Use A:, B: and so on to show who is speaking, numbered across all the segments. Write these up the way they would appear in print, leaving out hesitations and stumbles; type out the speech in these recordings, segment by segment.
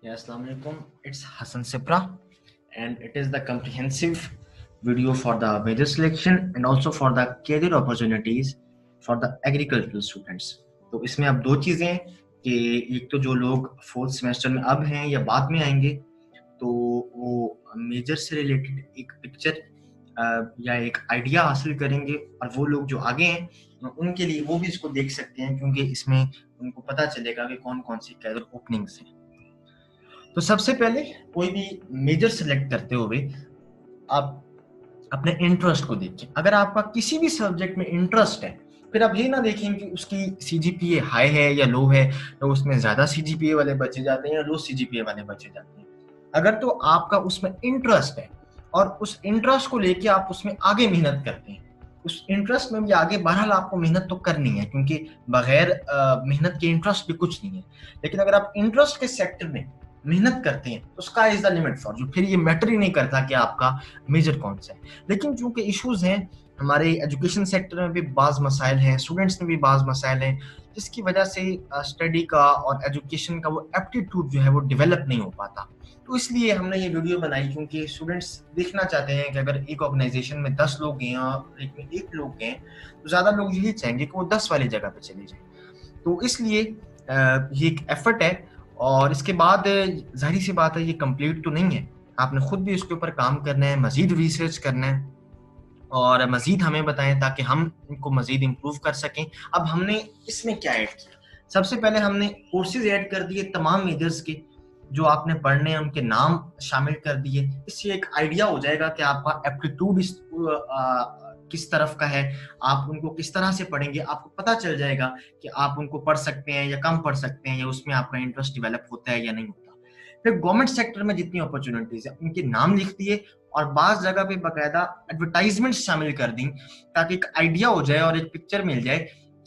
A: Yeah, Assalamu alaikum. It's Hassan Sipra, and it is the comprehensive video for the major selection and also for the career opportunities for the agricultural students. तो इसमें अब दो चीज़ें हैं कि एक तो जो लोग फोर्थ सेमेस्टर में अब हैं या बाद में आएंगे तो वो मेजर से रिलेटेड एक पिक्चर या एक आइडिया हासिल करेंगे, और वो लोग जो आगे हैं उनके लिए वो भी इसको देख सकते हैं क्योंकि इसमें उनको पता चलेगा कि कौन कौन सी कैरियर ओपनिंग्स हैं। तो सबसे पहले कोई भी मेजर सिलेक्ट करते हुए आप अपने इंटरेस्ट को देखें। अगर आपका किसी भी सब्जेक्ट में इंटरेस्ट है, फिर आप ये ना देखें कि उसकी सीजीपीए हाई है या लो है, तो उसमें ज्यादा सीजीपीए वाले बचे जाते हैं या लो सीजीपीए वाले बचे जाते हैं। अगर तो आपका उसमें इंटरेस्ट है और उस इंटरेस्ट को लेके आप उसमें आगे मेहनत करते हैं, उस इंटरेस्ट में भी आगे बहरहाल आपको मेहनत तो करनी है क्योंकि बगैर मेहनत के इंटरेस्ट भी कुछ नहीं है। लेकिन अगर आप इंटरेस्ट के सेक्टर में मेहनत करते हैं तो sky is the limit for you, फिर ये मैटर ही नहीं करता कि आपका मेजर कौन सा है। लेकिन चूंकि इश्यूज हैं हमारे एजुकेशन सेक्टर में भी बाज मसाइल हैं, स्टूडेंट्स में भी बाज मसाइल हैं, जिसकी वजह से स्टडी का और एजुकेशन का वो एप्टीट्यूड जो है वो डेवलप नहीं हो पाता। तो इसलिए हमने ये वीडियो बनाई क्योंकि स्टूडेंट्स देखना चाहते हैं कि अगर एक ऑर्गेनाइजेशन में 10 लोग हैं और एक में 1 लोग हैं तो ज्यादा लोग यही चाहेंगे कि वो 10 वाली जगह पे चले जाए। तो इसलिए ये एक एफर्ट है, और इसके बाद जाहिर सी बात है ये कंप्लीट तो नहीं है, आपने खुद भी इसके ऊपर काम करना है, मजीद रिसर्च करना है और मजीद हमें बताएं ताकि हम इनको मजीद इम्प्रूव कर सकें। अब हमने इसमें क्या ऐड किया? सबसे पहले हमने कोर्सेज ऐड कर दिए तमाम मेजर्स के जो आपने पढ़ने हैं, उनके नाम शामिल कर दिए। इससे एक आइडिया हो जाएगा कि आपका एप्टीट्यूड किस तरफ का है, आप उनको किस तरह से पढ़ेंगे, आपको पता चल जाएगा कि आप उनको पढ़ सकते हैं या कम पढ़ सकते हैं या उसमें आपका इंटरेस्ट डेवलप होता है या नहीं होता। फिर गवर्नमेंट सेक्टर में जितनी अपॉर्चुनिटीज है उनके नाम लिख दिए और बाज जगह पे बाकायदा एडवर्टाइजमेंट शामिल कर दी ताकि एक आइडिया हो जाए और एक पिक्चर मिल जाए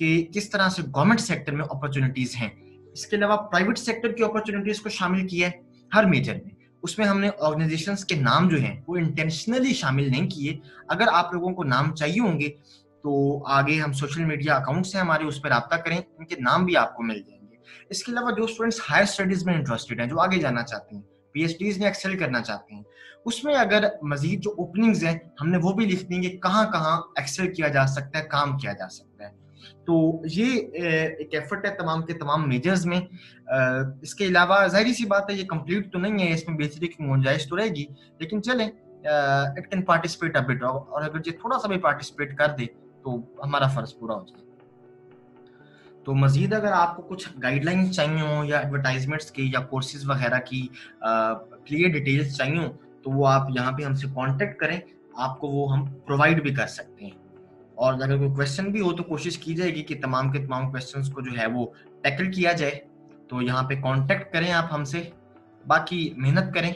A: कि किस तरह से गवर्नमेंट सेक्टर में अपॉर्चुनिटीज हैं। इसके अलावा प्राइवेट सेक्टर की अपॉर्चुनिटीज को शामिल किया है हर मेजर में। उसमें हमने ऑर्गेनाइजेशंस के नाम जो हैं वो इंटेंशनली शामिल नहीं किए। अगर आप लोगों को नाम चाहिए होंगे तो आगे हम सोशल मीडिया अकाउंट्स हैं हमारे, उस पर रब्ता करें, उनके नाम भी आपको मिल जाएंगे। इसके अलावा जो स्टूडेंट्स हायर स्टडीज में इंटरेस्टेड हैं, जो आगे जाना चाहते हैं, पीएचडीज में एक्सेल करना चाहते हैं, उसमें अगर मजीद जो ओपनिंग्स हैं हमने वो भी लिख देंगे, कहाँ कहाँ एक्सेल किया जा सकता है, काम किया जा सकता है। तो ये एक एफर्ट है तमाम के तमाम मेजर्स में। इसके अलावा जाहिर सी बात है ये कंप्लीट तो नहीं है, इसमें बेहतरी की गुंजाइश तो रहेगी, लेकिन चलें it can participate a bit, और अगर ये थोड़ा सा भी पार्टिसिपेट कर दे तो हमारा फर्ज पूरा हो जाए। तो मजीद अगर आपको कुछ गाइडलाइन चाहिए हो या एडवर्टाइजमेंट्स की या कोर्सेज वगैरह की क्लियर डिटेल्स चाहिए हो तो वो आप यहाँ पे हमसे कांटेक्ट करें, आपको वो हम प्रोवाइड भी कर सकते हैं। और अगर कोई क्वेश्चन भी हो तो कोशिश की जाएगी कि तमाम के तमाम क्वेश्चंस को जो है वो टैकल किया जाए। तो यहाँ पे कांटेक्ट करें आप हमसे, बाकी मेहनत करें,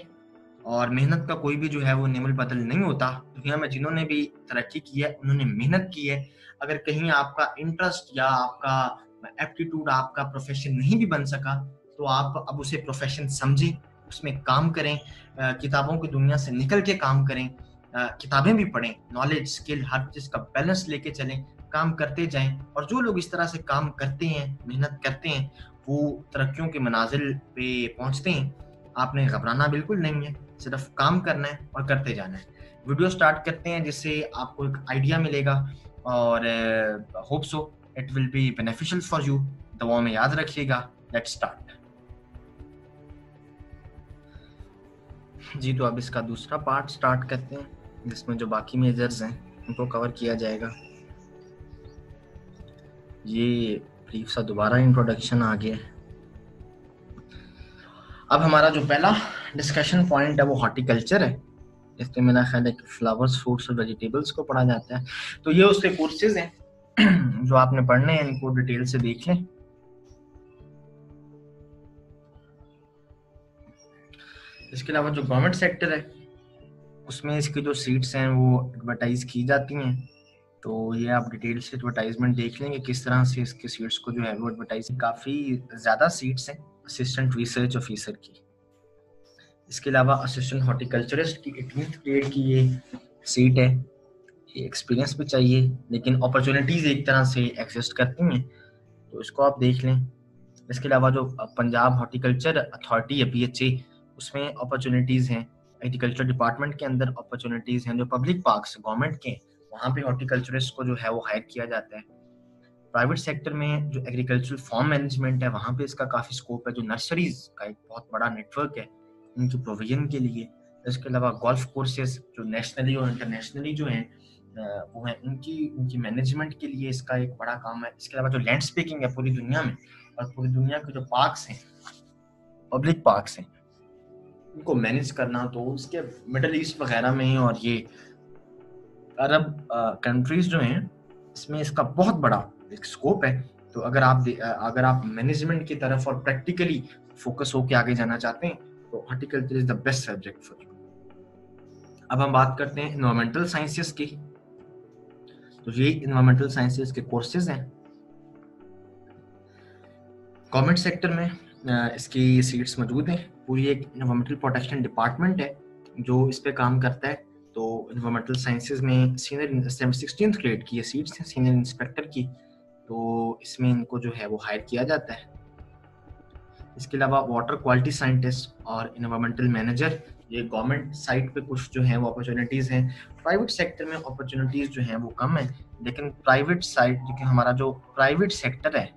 A: और मेहनत का कोई भी जो है वो निमल बदल नहीं होता। दुनिया में जिन्होंने भी तरक्की की है उन्होंने मेहनत की है। अगर कहीं आपका इंटरेस्ट या आपका एप्टीट्यूड आपका प्रोफेशन नहीं भी बन सका तो आप अब उसे प्रोफेशन समझें, उसमें काम करें, किताबों की दुनिया से निकल के काम करें, किताबें भी पढ़ें, नॉलेज स्किल हर चीज का बैलेंस लेके चलें, काम करते जाएं। और जो लोग इस तरह से काम करते हैं, मेहनत करते हैं, वो तरक्कियों के मनाजिल पे पहुंचते हैं। आपने घबराना बिल्कुल नहीं है, सिर्फ काम करना है और करते जाना है। वीडियो स्टार्ट करते हैं जिससे आपको एक आइडिया मिलेगा और hope so it will be beneficial for you. दुआ में याद रखिएगा। Let's start. जी, तो अब इसका दूसरा पार्ट स्टार्ट करते हैं जिसमें जो बाकी मेजर्स हैं उनको कवर किया जाएगा। ये ब्रीफ सा दोबारा इंट्रोडक्शन आ गया है। अब हमारा जो पहला डिस्कशन पॉइंट है वो हॉर्टिकल्चर है। इसमें मेरा ख्याल है कि फ्लावर्स, फ्रूट्स और वेजिटेबल्स को पढ़ा जाता है। तो ये उसके कोर्सेज हैं जो आपने पढ़ने हैं, इनको डिटेल से देख लें। इसके अलावा जो गवर्नमेंट सेक्टर है उसमें इसकी जो सीट्स हैं वो एडवर्टाइज की जाती हैं। तो ये आप डिटेल से एडवर्टाइजमेंट देख लेंगे किस तरह से इसके सीट्स को जो है वो एडवर्टाइज। काफ़ी ज़्यादा सीट्स हैं असिस्टेंट रिसर्च ऑफिसर की। इसके अलावा असिस्टेंट हॉर्टिकल्चरिस्ट की 18th ग्रेड की ये सीट है। ये एक्सपीरियंस भी चाहिए लेकिन अपॉर्चुनिटीज़ एक तरह से एग्जिस्ट करती हैं, तो इसको आप देख लें। इसके अलावा जो पंजाब हॉर्टिकल्चर अथॉरिटी है PHA, उसमें अपॉर्चुनिटीज़ हैं। एग्रीकल्चर डिपार्टमेंट के अंदर अपॉर्चुनिटीज़ हैं। जो पब्लिक पार्क्स गवर्नमेंट के, वहाँ पे हॉर्टिकल्चरिस्ट को जो है वो हायर किया जाता है। प्राइवेट सेक्टर में जो एग्रीकल्चरल फार्म मैनेजमेंट है, वहाँ पे इसका काफ़ी स्कोप है। जो नर्सरीज का एक बहुत बड़ा नेटवर्क है उनकी प्रोविजन के लिए। इसके अलावा गोल्फ कोर्सेज जो नेशनली और इंटरनेशनली जो हैं वो हैं, उनकी मैनेजमेंट के लिए इसका एक बड़ा काम है। इसके अलावा जो लैंडस्केपिंग है पूरी दुनिया में, और पूरी दुनिया के जो पार्क्स हैं, पब्लिक पार्क्स हैं, उनको मैनेज करना, तो इसके मिडल ईस्ट वगैरह में और ये अरब कंट्रीज जो हैं, इसमें इसका बहुत बड़ा एक स्कोप है। तो अगर आप मैनेजमेंट की तरफ और प्रैक्टिकली फोकस होकर आगे जाना चाहते हैं तो horticulture is the best subject for you. अब हम बात करते हैं एनवायरमेंटल साइंसेस की। तो ये एनवायरमेंटल साइंसेस के कोर्सेज हैं। गवर्नमेंट सेक्टर में इसकी सीट्स मौजूद हैं। पूरी एक एनवायरमेंटल प्रोटेक्शन डिपार्टमेंट है जो इस पे काम करता है। तो एनवायरमेंटल साइंसेज में सीनियर 16th ग्रेड की ये सीट्स हैं सीनियर इंस्पेक्टर की। तो इसमें इनको जो है वो हायर किया जाता है। इसके अलावा वाटर क्वालिटी साइंटिस्ट और एनवायरमेंटल मैनेजर, ये गवर्नमेंट साइट पे कुछ जो है वो अपॉर्चुनिटीज़ हैं। प्राइवेट सेक्टर में अपॉर्चुनिटीज़ जो हैं वो कम है, लेकिन प्राइवेट साइट जो कि हमारा जो प्राइवेट सेक्टर है,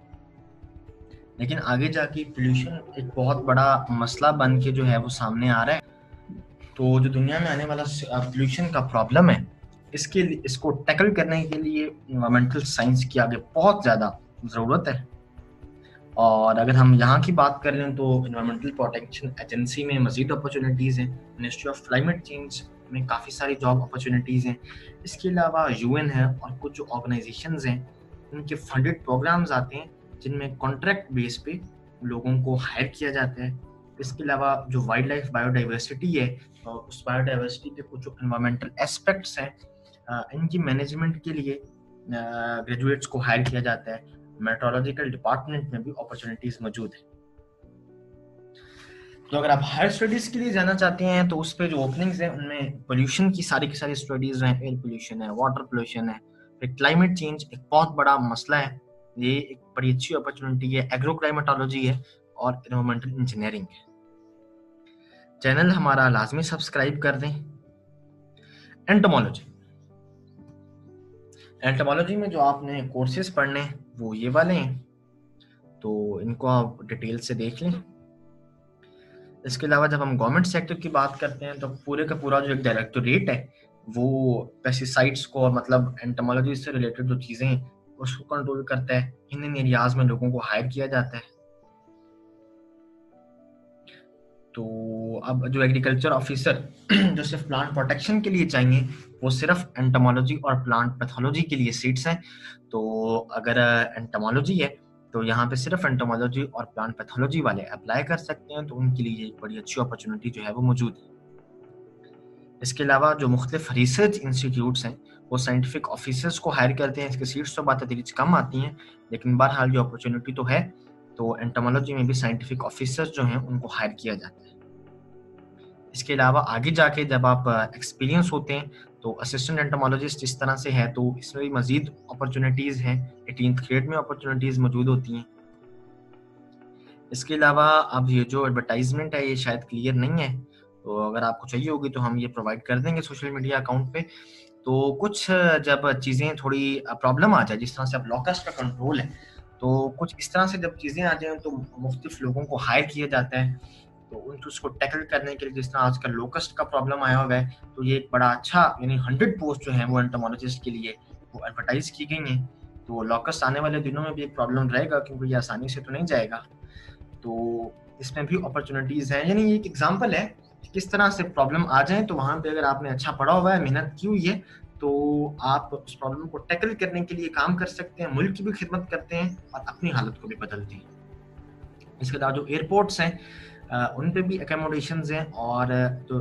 A: लेकिन आगे जाके पोल्यूशन एक बहुत बड़ा मसला बन के जो है वो सामने आ रहा है। तो जो दुनिया में आने वाला पोल्यूशन का प्रॉब्लम है, इसको टैकल करने के लिए एनवायरमेंटल साइंस की आगे बहुत ज़्यादा ज़रूरत है। और अगर हम यहाँ की बात कर लें तो एनवायरमेंटल प्रोटेक्शन एजेंसी में मज़ीद अपॉर्चुनिटीज़ हैं। मिनिस्ट्री ऑफ क्लाइमेट चेंज में काफ़ी सारी जॉब अपॉर्चुनिटीज़ हैं। इसके अलावा UN है और कुछ जो ऑर्गेनाइजेशंस हैं, उनके फंडेड प्रोग्राम्स आते हैं जिनमें कॉन्ट्रैक्ट बेस पे लोगों को हायर किया जाता है। इसके अलावा जो वाइल्ड लाइफ बायोडाइवर्सिटी है, उस बायोडाइवर्सिटी के कुछ जो एनवायरमेंटल एस्पेक्ट्स हैं, इनकी मैनेजमेंट के लिए ग्रेजुएट्स को हायर किया जाता है। मेट्रोलॉजिकल डिपार्टमेंट में भी अपॉर्चुनिटीज मौजूद है। तो अगर आप हायर स्टडीज के लिए जाना चाहते हैं तो उस पे जो ओपनिंग्स हैं उनमें पोल्यूशन की सारी स्टडीज हैं। एयर पोल्यूशन है, वाटर पोल्यूशन है, फिर क्लाइमेट चेंज एक बहुत बड़ा मसला है, ये एक बड़ी अच्छी अपॉर्चुनिटी है। एग्रो क्लाइमेटोलॉजी है और एनवायरमेंटल इंजीनियरिंग है। चैनल हमारा लाजमी सब्सक्राइब कर दें। एंटोमोलॉजी में जो आपने कोर्सेज पढ़ने वो ये वाले हैं, तो इनको आप डिटेल से देख लें। इसके अलावा जब हम गवर्नमेंट सेक्टर की बात करते हैं तो पूरे का पूरा जो एक डायरेक्टोरेट है वो पेस्टिसाइड्स को, मतलब एंटोमोलॉजी से रिलेटेड जो चीज़ें हैं उसको कंट्रोल करता है। इन एरियाज में लोगों को हायर किया जाता है। तो अब जो एग्रीकल्चर ऑफिसर जो सिर्फ प्लांट प्रोटेक्शन के लिए चाहिए, वो सिर्फ एंटोमोलॉजी और प्लांट पैथोलॉजी के लिए सीट्स हैं। तो अगर एंटोमोलॉजी है तो यहाँ पे सिर्फ एंटोमोलॉजी और प्लांट पैथोलॉजी वाले अप्लाई कर सकते हैं, तो उनके लिए एक बड़ी अच्छी अपॉर्चुनिटी जो है वो मौजूद है। इसके अलावा जो मुख्तलिफ रिसर्च इंस्टीट्यूट्स हैं वो साइंटिफिक ऑफिसर्स को हायर करते हैं। इसकी सीट्स तो बात कम आती हैं, लेकिन बहरहाल जो अपॉर्चुनिटी तो है। तो एंटोमोलॉजी में भी साइंटिफिक ऑफिसर्स जो हैं उनको हायर किया जाता है। इसके अलावा आगे जाके जब आप एक्सपीरियंस होते हैं तो असिस्टेंट एंटोमोलॉजिस्ट इस तरह से है, तो इसमें भी मजीद अपॉर्चुनिटीज़ हैं। 18th ग्रेड में अपॉर्चुनिटीज़ मौजूद होती हैं। इसके अलावा अब ये जो एडवर्टाइजमेंट है ये शायद क्लियर नहीं है, तो अगर आपको चाहिए होगी तो हम ये प्रोवाइड कर देंगे सोशल मीडिया अकाउंट पे। तो कुछ जब चीज़ें थोड़ी प्रॉब्लम आ जाए, जिस तरह से अब लॉकस्ट का कंट्रोल है, तो कुछ इस तरह से जब चीज़ें आ जाएं तो मुख्तलिफ लोगों को हायर किया जाता है। तो उन उसको टैकल करने के लिए, जिस तरह आजकल लोकस्ट का प्रॉब्लम आया हुआ है, तो ये एक बड़ा अच्छा, यानी 100 पोस्ट जो है वो एंटोमोलॉजिस्ट के लिए वो एडवर्टाइज की गई हैं। तो लॉकस्ट आने वाले दिनों में भी एक प्रॉब्लम रहेगा, क्योंकि ये आसानी से तो नहीं जाएगा। तो इसमें भी अपॉर्चुनिटीज़ हैं। यानी ये एक एग्जाम्पल है किस तरह से प्रॉब्लम आ जाए तो वहाँ पे अगर आपने अच्छा पढ़ा हुआ है, मेहनत की हुई है, तो आप उस प्रॉब्लम को टैकल करने के लिए काम कर सकते हैं, मुल्क की भी खिदमत करते हैं और अपनी हालत को भी बदलते हैं। इसके अलावा जो एयरपोर्ट्स हैं उन पे भी अकोमोडेशंस हैं, और जो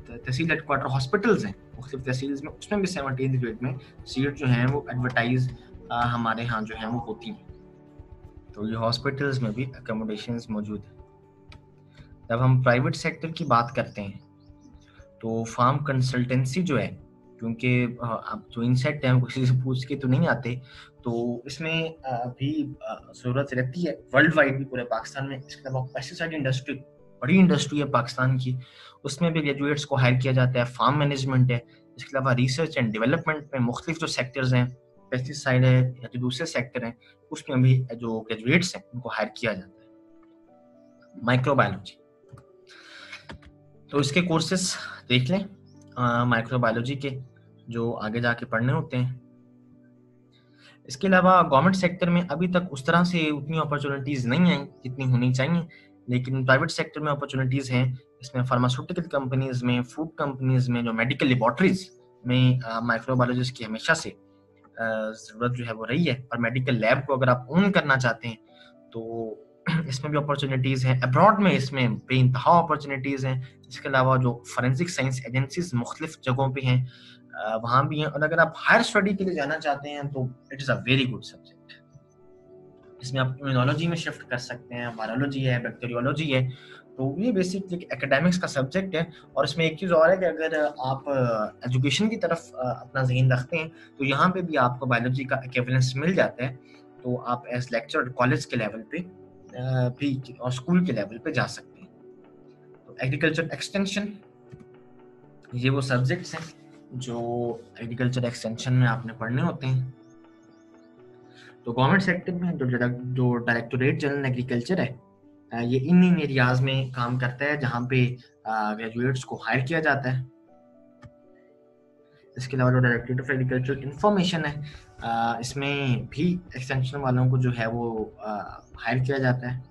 A: तहसील हेडक्वार्टर हॉस्पिटल्स हैं मुख्तलिफ तहसील्स में, उसमें भी 17th ग्रेड में सीट जो हैं वो एडवर्टाइज हमारे यहाँ जो हैं वो होती हैं। तो ये हॉस्पिटल्स में भी अकोमोडेशंस मौजूद है। जब हम प्राइवेट सेक्टर की बात करते हैं तो फार्म कंसल्टेंसी जो है, क्योंकि आप जो इंसेक्ट हैं किसी से पूछ के तो नहीं आते, तो इसमें भी ज़रूरत रहती है वर्ल्ड वाइड भी, पूरे पाकिस्तान में। इसके अलावा पेस्टिसाइड इंडस्ट्री, बड़ी इंडस्ट्री है पाकिस्तान की, उसमें भी ग्रेजुएट्स को हायर किया जाता है। फार्म मैनेजमेंट है, इसके अलावा रिसर्च एंड डेवलपमेंट में मुख्तलिफ जो सेक्टर्स हैं, पेस्टिसाइड है या जो दूसरे सेक्टर हैं, उसमें भी जो ग्रेजुएट्स हैं उनको हायर किया जाता है। माइक्रोबायोलॉजी, तो इसके कोर्सेस देख लें, माइक्रोबायोलॉजी के जो आगे जाके पढ़ने होते हैं। इसके अलावा गवर्नमेंट सेक्टर में अभी तक उस तरह से उतनी अपॉर्चुनिटीज़ नहीं आई जितनी होनी चाहिए, लेकिन प्राइवेट सेक्टर में अपॉर्चुनिटीज़ हैं। इसमें फार्मास्यूटिकल कंपनीज़ में, फूड कंपनीज़ में, जो मेडिकल लेबॉर्ट्रीज में माइक्रोबायोलॉजिस्ट की हमेशा से ज़रूरत जो है वो रही है। और मेडिकल लैब को अगर आप ओन करना चाहते हैं तो इसमें भी अपॉर्चुनिटीज़ हैं। अब्रॉड में इसमें बेइंतहा अपॉर्चुनिटीज़ हैं। इसके अलावा जो फॉरेंसिक साइंस एजेंसीज मुख्तलिफ जगहों पे हैं, वहाँ भी हैं। और अगर आप हायर स्टडी के लिए जाना चाहते हैं तो it is a very good subject. इसमें आप इम्यूनोलॉजी में शिफ्ट कर सकते हैं, वायरोलॉजी है, बैक्टीरियोलॉजी है। तो ये बेसिकली एकेडमिक्स का सब्जेक्ट है। और इसमें एक चीज़ और है कि अगर आप एजुकेशन की तरफ अपना ज़हन रखते हैं तो यहाँ पे भी आपको बायोलॉजी का इक्विवेलेंस मिल जाता है। तो आप एज लेक्चर कॉलेज के लेवल पे भी और स्कूल के लेवल पे जा सकते हैं। तो एग्रीकल्चर एक्सटेंशन, ये वो सब्जेक्ट्स हैं जो एग्रीकल्चर एक्सटेंशन में आपने पढ़ने होते हैं। तो गवर्नमेंट सेक्टर में जो डायरेक्टोरेट जनरल एग्रीकल्चर है, ये इन एरियाज में काम करता है जहाँ पे ग्रेजुएट्स को हायर किया जाता है। इसके अलावा जो डायरेक्टरेट ऑफ एग्रीकल्चर इंफॉर्मेशन है, इसमें भी एक्सटेंशन वालों को जो है वो हायर किया जाता है।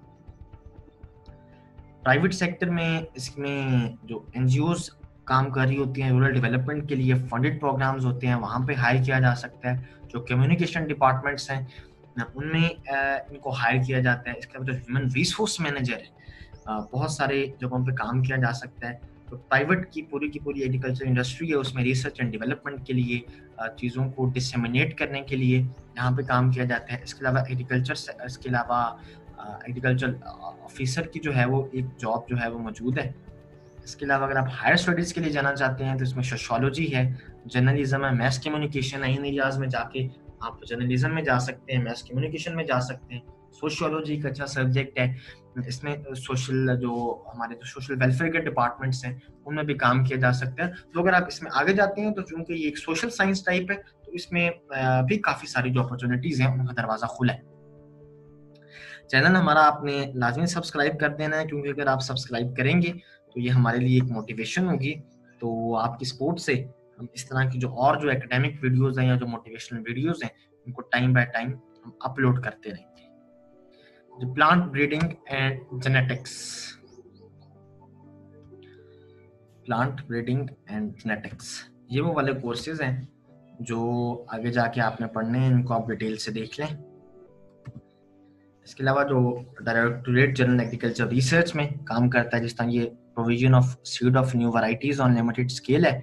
A: प्राइवेट सेक्टर में इसमें जो एनजीओज काम कर रही होती हैं रूरल डेवलपमेंट के लिए, फंडेड प्रोग्राम्स होते हैं, वहाँ पे हायर किया जा सकता है। जो कम्युनिकेशन डिपार्टमेंट्स हैं उनमें इनको हायर किया जाता है। इसके अलावा जो ह्यूमन रिसोर्स मैनेजर है, बहुत सारे जगहों पे काम किया जा सकता है। तो प्राइवेट की पूरी एग्रीकल्चर इंडस्ट्री है, उसमें रिसर्च एंड डेवलपमेंट के लिए, चीज़ों को डिसेमिनेट करने के लिए यहाँ पे काम किया जाता है। इसके अलावा एग्रीकल्चर ऑफिसर की जो है वो एक जॉब जो है वो मौजूद है। इसके अलावा अगर आप हायर स्टडीज़ के लिए जाना चाहते हैं तो इसमें सोशियोलॉजी है, जर्नलिज्म है, मैस कम्युनिकेशन है। इन एरियाज में जाके आप जर्नलिज्म में जा सकते हैं, मैस कम्युनिकेशन में जा सकते हैं। सोशियोलॉजी एक अच्छा सब्जेक्ट है। इसमें सोशल वेलफेयर के डिपार्टमेंट्स हैं उनमें भी काम किया जा सकता है। तो अगर आप इसमें आगे जाते हैं तो चूंकि ये एक सोशल साइंस टाइप है तो इसमें भी काफ़ी सारी जो अपॉर्चुनिटीज़ हैं उनका दरवाज़ा खुला है। चैनल हमारा आपने लाजमी सब्सक्राइब कर देना है, क्योंकि अगर आप सब्सक्राइब करेंगे तो ये हमारे लिए एक मोटिवेशन होगी। तो आपकी सपोर्ट से हम इस तरह की जो एकेडमिक वीडियोस हैं या जो मोटिवेशनल वीडियोस हैं उनको टाइम बाय टाइम हम अपलोड करते रहेंगे। जो प्लांट ब्रीडिंग एंड जेनेटिक्स, ये वो वाले कोर्सेज हैं जो आगे जाके आपने पढ़ने हैं, इनको आप डिटेल से देख लें। इसके अलावा जो डायरेक्टोरेट जनरल एग्रीकल्चर रिसर्च में काम करता है, जिस तरह ये provision of seed of new varieties on limited scale है,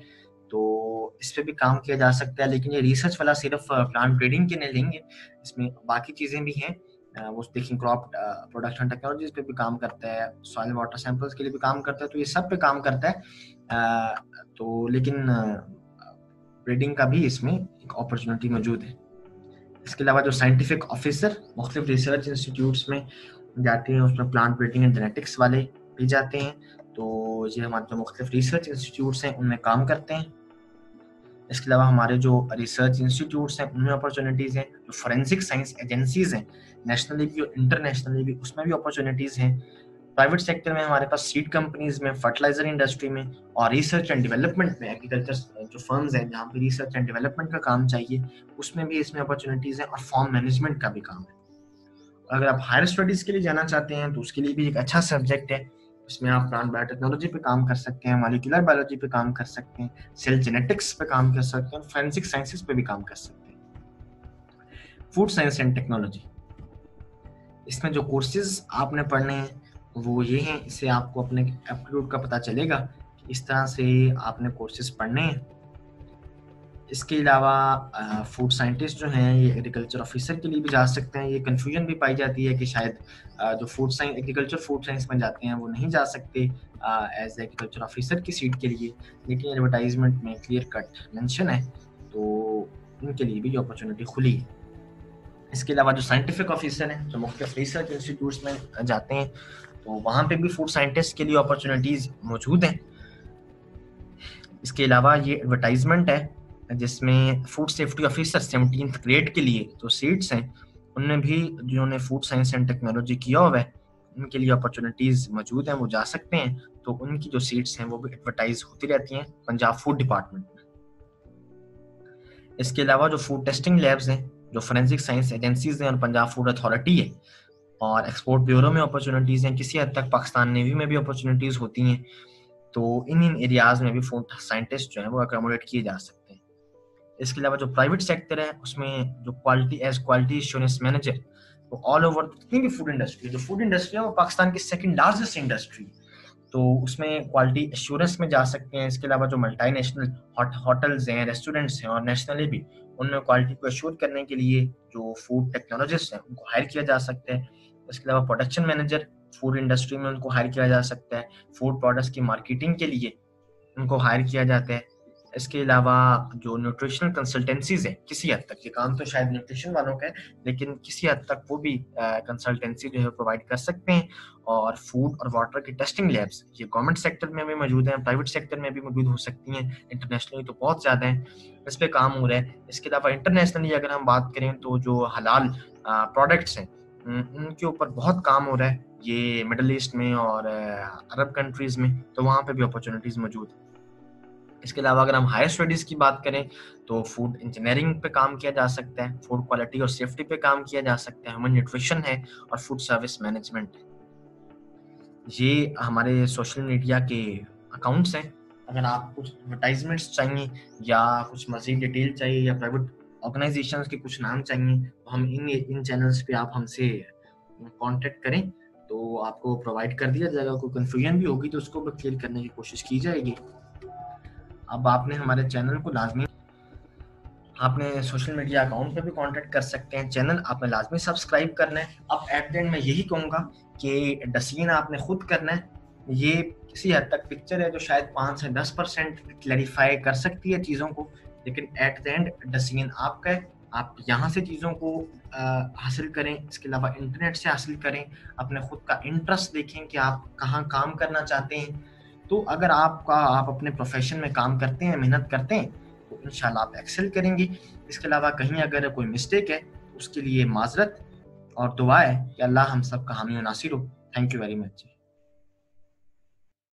A: तो इस पे भी काम किया जा सकता है। लेकिन ये रिसर्च वाला सिर्फ प्लांट ब्रीडिंग के नहीं लेंगे, इसमें बाकी चीज़ें भी हैं। वो स्पीकिंग क्रॉप प्रोडक्शन टेक्नोलॉजीज पे भी काम करता है, सॉइल वाटर सैंपल्स के लिए भी काम करता है। तो ये सब पे काम करता है। तो लेकिन ब्रीडिंग का भी इसमें एक अपॉर्चुनिटी मौजूद है। इसके अलावा जो साइंटिफिक ऑफिसर मुख्तलिफ रिसर्च इंस्टीट्यूट्स में जाते हैं, उसमें प्लांट ब्रीडिंग एंड जेनेटिक्स वाले भी जाते हैं। तो ये हमारे जो मुख्तलिफ रिसर्च इंस्टीट्यूट्स हैं उनमें काम करते हैं। इसके अलावा हमारे जो रिसर्च इंस्टीट्यूट्स हैं उनमें अपॉर्चुनिटीज़ हैं। जो फॉरेंसिक साइंस एजेंसीज हैं नेशनली भी और इंटरनेशनली भी, उसमें भी अपॉर्चुनिटीज़ हैं। प्राइवेट सेक्टर में हमारे पास सीड कंपनीज में, फर्टिलाइजर इंडस्ट्री में और रिसर्च एंड डेवलपमेंट में एग्रीकल्चर जो फर्म्स हैं जहाँ पे रिसर्च एंड डेवलपमेंट का काम चाहिए, उसमें भी इसमें अपॉर्चुनिटीज़ हैं। और फार्म मैनेजमेंट का भी काम है। अगर आप हायर स्टडीज़ के लिए जाना चाहते हैं तो उसके लिए भी एक अच्छा सब्जेक्ट है। इसमें आप प्लांट बायोटेक्नोलॉजी पे काम कर सकते हैं, मॉलिक्यूलर बायोलॉजी पे काम कर सकते हैं, सेल जेनेटिक्स पे काम कर सकते हैं, फोरेंसिक साइंसेस पे भी काम कर सकते हैं। फूड साइंस एंड टेक्नोलॉजी, इसमें जो कोर्सेज आपने पढ़ने हैं वो ये हैं। इससे आपको अपने एप्टीट्यूड का पता चलेगा कि इस तरह से आपने कोर्सेज पढ़ने हैं। इसके अलावा फूड साइंटिस्ट जो हैं ये एग्रीकल्चर ऑफिसर के लिए भी जा सकते हैं। ये कन्फ्यूजन भी पाई जाती है कि शायद जो एग्रीकल्चर फूड साइंस में जाते हैं वो नहीं जा सकते एज एग्रीकल्चर ऑफिसर की सीट के लिए, लेकिन एडवर्टाइजमेंट में क्लियर कट मेंशन है, तो उनके लिए भी ये अपॉर्चुनिटी खुली है। इसके अलावा जो साइंटिफिक ऑफिसर हैं जो मुख्तलिफ रिसर्च इंस्टीट्यूट्स में जाते हैं तो वहाँ पे भी फूड साइंटिस्ट के लिए अपॉर्चुनिटीज़ मौजूद हैं। इसके अलावा ये एडवर्टाइजमेंट है जिसमें food safety officer 17th grade के लिए जो सीट्स हैं उनमें भी जिन्होंने फूड साइंस एंड टेक्नोलॉजी किया हुआ है उनके लिए अपॉर्चुनिटीज़ मौजूद हैं, वो जा सकते हैं। तो उनकी जो सीट्स हैं वो भी एडवर्टाइज होती रहती हैं पंजाब फूड डिपार्टमेंट में। इसके अलावा जो फूड टेस्टिंग लैब्स हैं, जो फोरेंसिक साइंस एजेंसीज हैं और पंजाब फूड अथॉरिटी है और एक्सपोर्ट ब्यूरो में अपॉर्चुनिटीज़ हैं, किसी हद तक पाकिस्तान नेवी में भी अपॉर्चुनिटीज़ होती हैं। तो इन एरियाज में भी फूड साइंटिस्ट जो हैं वो अकोमोडेट किए जा सकते हैं। इसके अलावा जो प्राइवेट सेक्टर है उसमें जो क्वालिटी एश्योरेंस मैनेजर वो ऑल ओवर जितनी भी फूड इंडस्ट्री है वो पाकिस्तान की सेकंड लार्जेस्ट इंडस्ट्री, तो उसमें क्वालिटी एश्योरेंस में जा सकते हैं। इसके अलावा जो मल्टी नेशनल होटल्स हैं, रेस्टोरेंट्स हैं और नेशनली भी उनमें क्वालिटी को एश्योर करने के लिए जो फूड टेक्नोलॉजिस्ट हैं उनको हायर किया जा सकता है। इसके अलावा प्रोडक्शन मैनेजर फूड इंडस्ट्री में उनको हायर किया जा सकता है। फूड प्रोडक्ट्स की मार्केटिंग के लिए उनको हायर किया जाता है। इसके अलावा जो न्यूट्रिशनल कंसल्टेंसीज है, किसी हद तक ये काम तो शायद न्यूट्रिशन वालों का है लेकिन किसी हद तक वो भी कंसल्टेंसी जो है प्रोवाइड कर सकते हैं। और फूड और वाटर की टेस्टिंग लैब्स ये गवर्नमेंट सेक्टर में भी मौजूद हैं, प्राइवेट सेक्टर में भी मौजूद हो सकती हैं, इंटरनेशनली तो बहुत ज़्यादा है, इस पर काम हो रहा है। इसके अलावा इंटरनेशनली अगर हम बात करें तो जो हलाल प्रोडक्ट्स हैं उनके ऊपर बहुत काम हो रहा है, ये मिडल ईस्ट में और अरब कंट्रीज़ में, तो वहाँ पे भी अपॉर्चुनिटीज़ मौजूद है। इसके अलावा अगर हम हायर स्टडीज़ की बात करें तो फूड इंजीनियरिंग पे काम किया जा सकता है, फूड क्वालिटी और सेफ्टी पे काम किया जा सकता है, ह्यूमन न्यूट्रिशन है और फूड सर्विस मैनेजमेंट है। ये हमारे सोशल मीडिया के अकाउंट्स हैं। अगर आप कुछ एडवर्टाइजमेंट्स चाहिए या कुछ मज़ीद डिटेल चाहिए या प्राइवेट ऑर्गेनाइजेशंस के कुछ नाम चाहिए तो हम इन चैनल्स पे आप हमसे कांटेक्ट करें तो आपको प्रोवाइड कर दिया जाएगा। कोई कन्फ्यूजन भी होगी तो उसको भी क्लियर करने की कोशिश की जाएगी। अब आपने हमारे चैनल को लाजमी आपने सोशल मीडिया अकाउंट पे भी कांटेक्ट कर सकते हैं, चैनल आपने लाजमी सब्सक्राइब करना है। अब एट द एंड मैं यही कहूँगा कि डिसीजन आपने खुद करना है। ये किसी हद तक पिक्चर है जो शायद 5 से 10% क्लैरिफाई कर सकती है चीज़ों को, लेकिन एट द एंड डिसीजन आपका है। आप यहाँ से चीज़ों को हासिल करें, इसके अलावा इंटरनेट से हासिल करें, अपने खुद का इंटरेस्ट देखें कि आप कहाँ काम करना चाहते हैं। तो अगर आप अपने प्रोफेशन में काम करते हैं, मेहनत करते हैं तो इंशाल्लाह आप एक्सेल करेंगे। इसके अलावा कहीं अगर कोई मिस्टेक है तो उसके लिए माजरत और दुआ है कि अल्लाह हम सब का हामी और नासिर हो। Thank you very much.